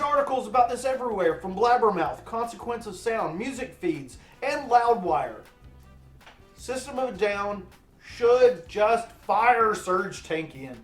There's articles about this everywhere, from Blabbermouth, Consequence of Sound, Music Feeds, and Loudwire. System of a Down should just fire Serj Tankian.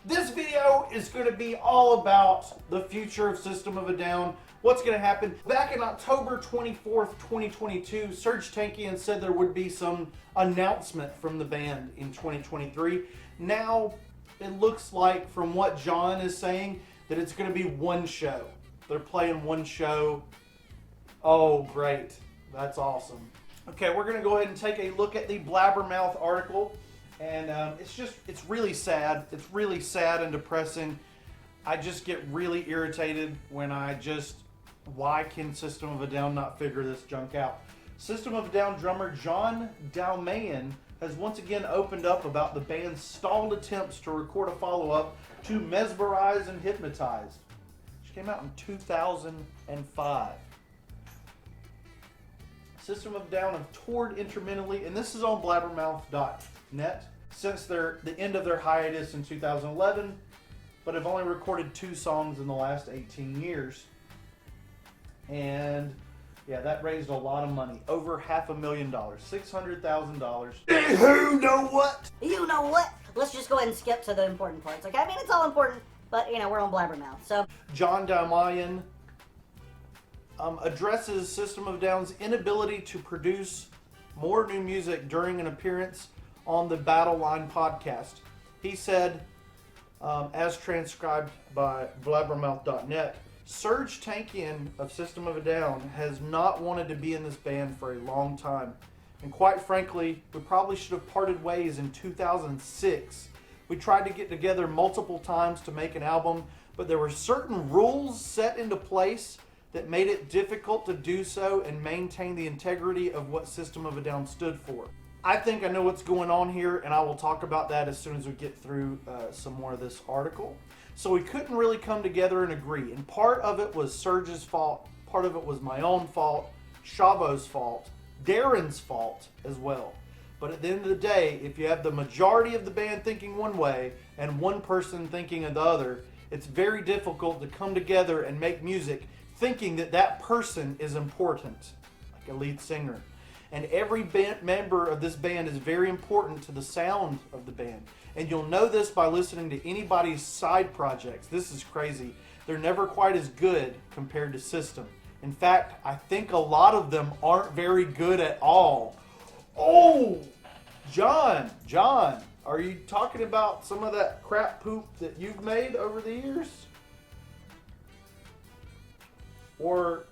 This video is going to be all about the future of System of a Down, what's going to happen. Back in October 24th, 2022, Serj Tankian said there would be some announcement from the band in 2023. Now, it looks like, from what John is saying, that it's going to be one show. They're playing one show. Oh, great. That's awesome. Okay, we're going to go ahead and take a look at the Blabbermouth article. And it's really sad. It's really sad and depressing. I just get really irritated when why can System of a Down not figure this junk out? System of a Down drummer John Dolmayan has once again opened up about the band's stalled attempts to record a follow-up to Mesmerize and Hypnotize, which came out in 2005. System of a Down have toured intermittently, and this is on blabbermouth.net, since the end of their hiatus in 2011, but have only recorded 2 songs in the last 18 years. And yeah, that raised a lot of money. Over $500,000. $600,000. Who know what? You know what? Let's just go ahead and skip to the important parts, okay? I mean, it's all important, but, you know, we're on Blabbermouth, so. John Dolmayan addresses System of a Down's inability to produce more new music during an appearance on the Battle Line podcast. He said, as transcribed by blabbermouth.net, Serj Tankian of System of a Down has not wanted to be in this band for a long time. And quite frankly, we probably should have parted ways in 2006. We tried to get together multiple times to make an album, but there were certain rules set into place that made it difficult to do so and maintain the integrity of what System of a Down stood for. I think I know what's going on here, and I will talk about that as soon as we get through some more of this article. So we couldn't really come together and agree, and part of it was Serj's fault, part of it was my own fault, Shavo's fault, Daron's fault as well. But at the end of the day, if you have the majority of the band thinking one way and one person thinking of the other, it's very difficult to come together and make music thinking that that person is important, like a lead singer. And every member of this band is very important to the sound of the band. And you'll know this by listening to anybody's side projects. This is crazy. They're never quite as good compared to System. In fact, I think a lot of them aren't very good at all. Oh, John, are you talking about some of that crap poop that you've made over the years? Or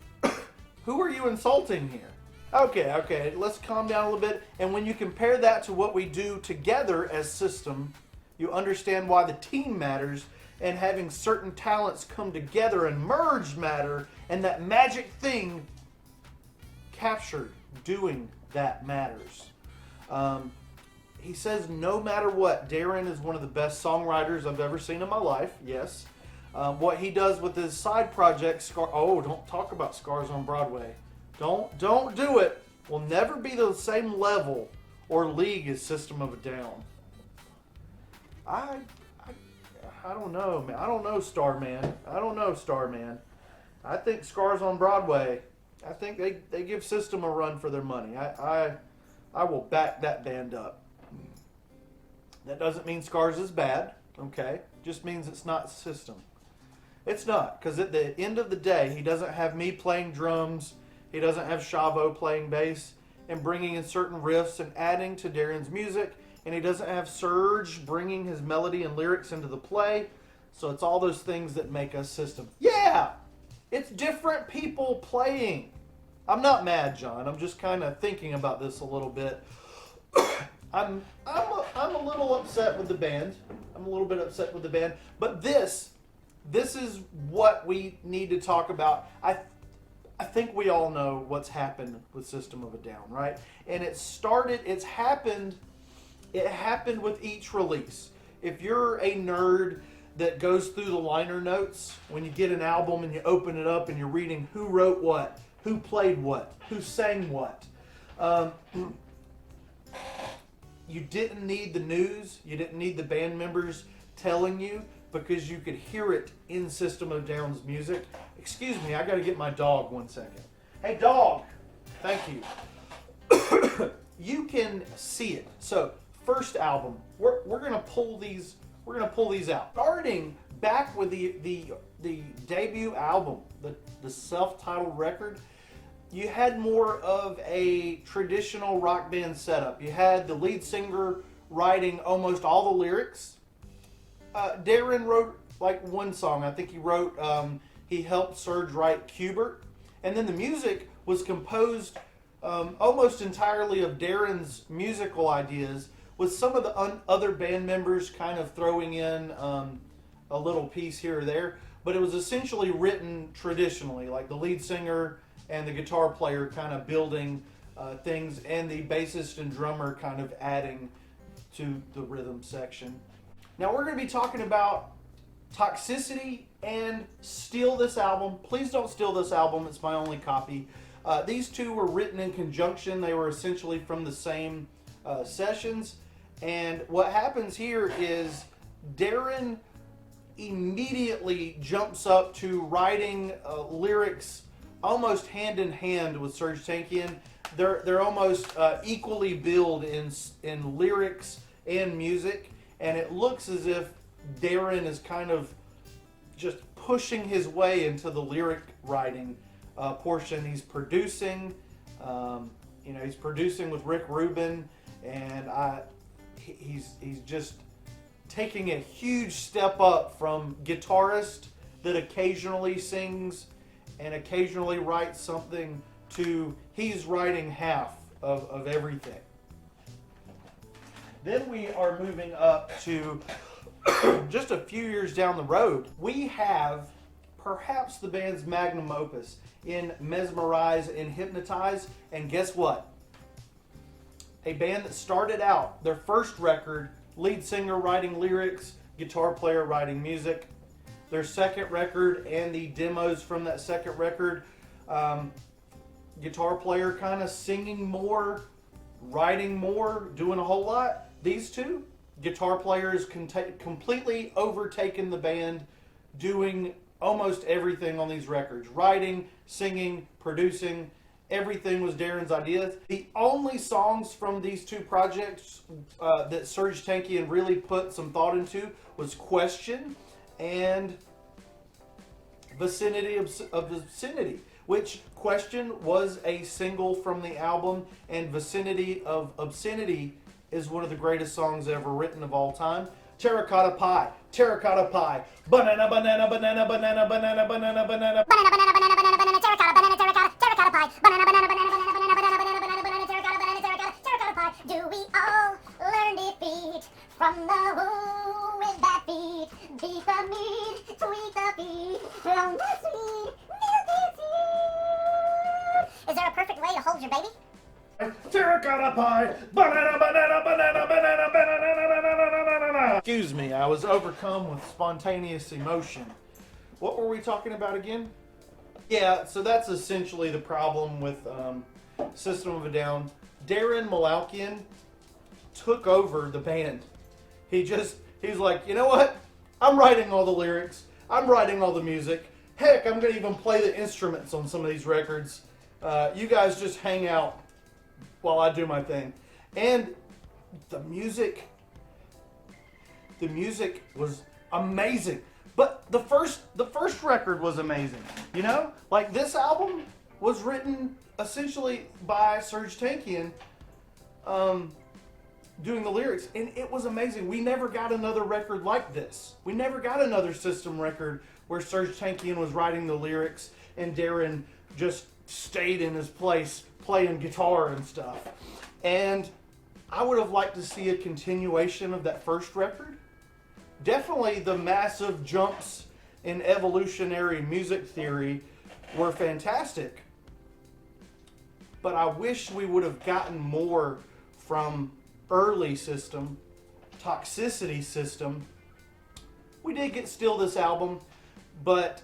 who are you insulting here? Okay, let's calm down a little bit. And when you compare that to what we do together as System, you understand why the team matters, and having certain talents come together and merge matter, and that magic thing captured doing that matters. He says no matter what, Daron is one of the best songwriters I've ever seen in my life, yes. What he does with his side project, don't talk about Scars on Broadway. Don't do it. Will never be the same level or league as System of a Down. I don't know, man. I don't know, Starman. I think Scars on Broadway, I think they give System a run for their money. I will back that band up. That doesn't mean Scars is bad, okay? Just means it's not System. It's not, because at the end of the day, he doesn't have me playing drums. He doesn't have Shavo playing bass and bringing in certain riffs and adding to Daron's music. And he doesn't have Serj bringing his melody and lyrics into the play. So it's all those things that make us System. Yeah, it's different people playing. I'm not mad, John. I'm just kind of thinking about this a little bit. I'm a little upset with the band. I'm a little bit upset with the band. But this is what we need to talk about. I think we all know what's happened with System of a Down, right? And it happened with each release. If you're a nerd that goes through the liner notes, when you get an album and you open it up and you're reading who wrote what, who played what, who sang what, you didn't need the news, you didn't need the band members telling you, because you could hear it in System of a Down's music. Excuse me, I got to get my dog 1 second. Hey, dog. Thank you. You can see it. So, first album, we're gonna pull these. We're gonna pull these out. Starting back with the debut album, the self-titled record, you had more of a traditional rock band setup. You had the lead singer writing almost all the lyrics. Daron wrote like one song. I think he wrote. He helped Serj write Cubert, and then the music was composed almost entirely of Daron's musical ideas, with some of the other band members kind of throwing in a little piece here or there. But it was essentially written traditionally, like the lead singer and the guitar player kind of building things, and the bassist and drummer kind of adding to the rhythm section. Now we're going to be talking about Toxicity and Steal This Album. Please don't steal this album, it's my only copy. These two were written in conjunction. They were essentially from the same sessions. And what happens here is Daron immediately jumps up to writing lyrics almost hand in hand with Serj Tankian. They're almost equally billed in lyrics and music, and it looks as if Daron is kind of just pushing his way into the lyric writing portion. He's producing, he's producing with Rick Rubin, and he's just taking a huge step up from guitarist that occasionally sings and occasionally writes something to he's writing half of everything. Then we are moving up to just a few years down the road. We have perhaps the band's magnum opus in Mesmerize and Hypnotize, and guess what? A band that started out their first record, lead singer writing lyrics, guitar player writing music. Their second record and the demos from that second record, guitar player kind of singing more, writing more, doing a whole lot. These two, guitar players completely overtaken the band, doing almost everything on these records. Writing, singing, producing, everything was Daron's idea. The only songs from these two projects that Serj Tankian really put some thought into was Question and Vicinity of Vicinity, which Question was a single from the album, and Vicinity of Obscenity is one of the greatest songs ever written of all time. Terracotta Pie, Terracotta Pie, banana, banana, banana, banana, banana, banana, banana, banana, banana, banana, banana, banana, terracotta, banana, terracotta, terracotta pie, banana, banana, banana, banana, banana, banana, banana, banana, banana, terracotta, banana, terracotta, terracotta pie. Do we all learn defeat from the who with that beat? Beat the meat, tweak the beat, from the sweet, milky seed. Is there a perfect way to hold your baby? Terracotta pie, banana, banana, banana, banana, banana. Excuse me, I was overcome with spontaneous emotion. What were we talking about again? Yeah, so that's essentially the problem with System of a Down. Daron Malakian took over the band. He's like, you know what? I'm writing all the lyrics. I'm writing all the music. Heck, I'm going to even play the instruments on some of these records. You guys just hang out while I do my thing. And the music was amazing. But the first record was amazing. You know? Like, this album was written essentially by Serj Tankian doing the lyrics, and it was amazing. We never got another record like this. We never got another System record where Serj Tankian was writing the lyrics and Daron just stayed in his place playing guitar and stuff. And I would have liked to see a continuation of that first record. Definitely the massive jumps in evolutionary music theory were fantastic. But I wish we would have gotten more from early System, Toxicity System. We did get Steal This Album, but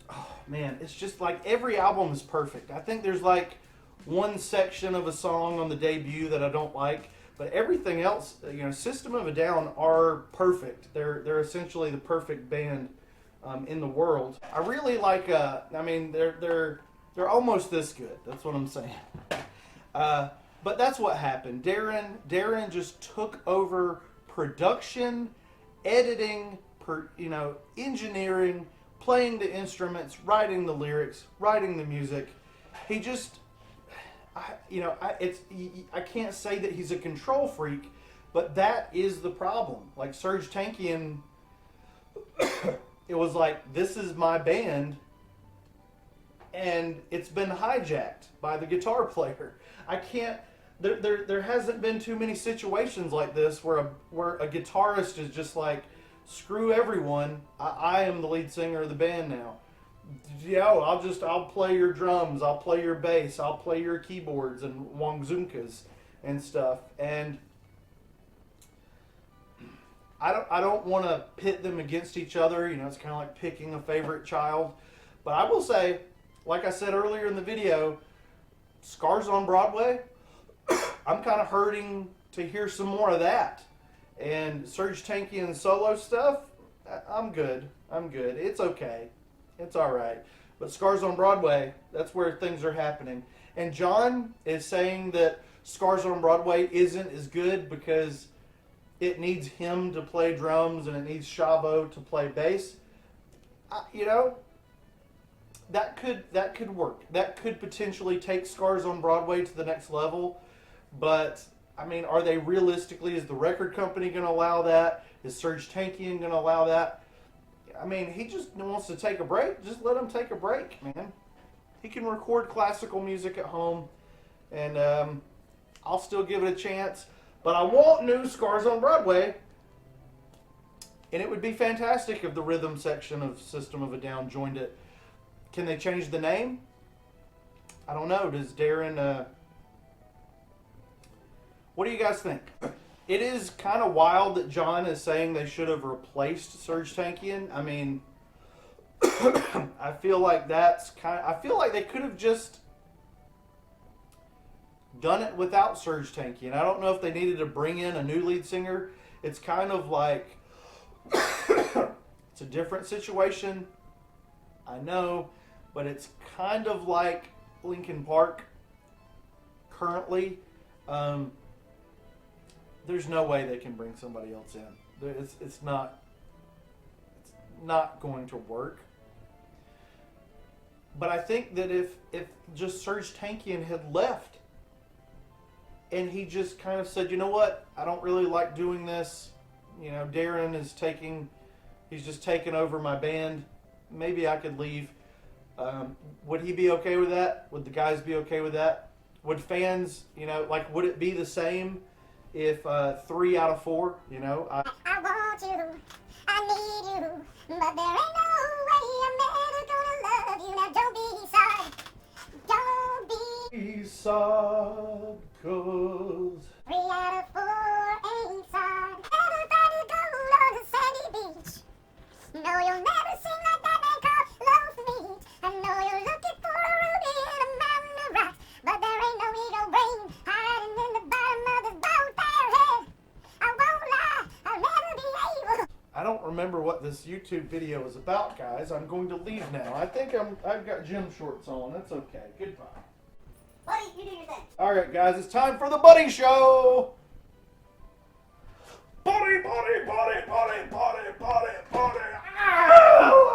oh man, it's just like every album is perfect. I think there's like one section of a song on the debut that I don't like, But everything else, System of a Down are perfect. They're essentially the perfect band in the world. I really like. They're almost this good. That's what I'm saying. But that's what happened. Daron just took over production, editing, engineering, playing the instruments, writing the lyrics, writing the music. He just, I can't say that he's a control freak, but that is the problem. Like Serj Tankian, it was like, this is my band, and it's been hijacked by the guitar player. I can't. There hasn't been too many situations like this where a guitarist is just like, screw everyone. I am the lead singer of the band now. I'll play your drums. I'll play your bass. I'll play your keyboards and wangzunkas and stuff. And I don't want to pit them against each other. It's kind of like picking a favorite child. But I will say, like I said earlier in the video, Scars on Broadway, I'm kind of hurting to hear some more of that. And Serj Tankian solo stuff, I'm good. It's okay. It's all right. But Scars on Broadway, that's where things are happening. And John is saying that Scars on Broadway isn't as good because it needs him to play drums and it needs Shavo to play bass. That could work. That could potentially take Scars on Broadway to the next level. But, are they realistically, is the record company going to allow that? Is Serj Tankian going to allow that? He just wants to take a break. Just let him take a break, man. He can record classical music at home, and I'll still give it a chance. But I want new Scars on Broadway, and it would be fantastic if the rhythm section of System of a Down joined it. Can they change the name? I don't know. Does Daron... What do you guys think? It is kind of wild that John is saying they should have replaced Serj Tankian. I feel like I feel like they could have just done it without Serj Tankian. I don't know if they needed to bring in a new lead singer. It's kind of like it's a different situation. I know, but it's kind of like Linkin Park currently. There's no way they can bring somebody else in. It's not going to work. But I think that if just Serj Tankian had left and he just kind of said, you know what, I don't really like doing this. Daron he's just taking over my band. Maybe I could leave. Would he be okay with that? Would the guys be okay with that? Would fans, would it be the same if 3 out of 4, I want you, I need you, but there ain't no way I'm ever gonna love you. Now don't be sorry, don't be sad, 'cause 3 out of 4 ain't sad. Everybody go on the sandy beach. No, you'll never sing like that man called Loaf Meat. I know you're looking for a ruby in a mountain of rocks, but there ain't no eagle brain hiding in the bottom of this bonfire head. I won't lie, I'll never be able. I don't remember what this YouTube video is about, guys. I'm going to leave now. I think I've got gym shorts on. That's okay. Goodbye. Buddy, you do your thing. All right, guys. It's time for the Buddy Show. Buddy, buddy, buddy, buddy, buddy, buddy, buddy. Ow!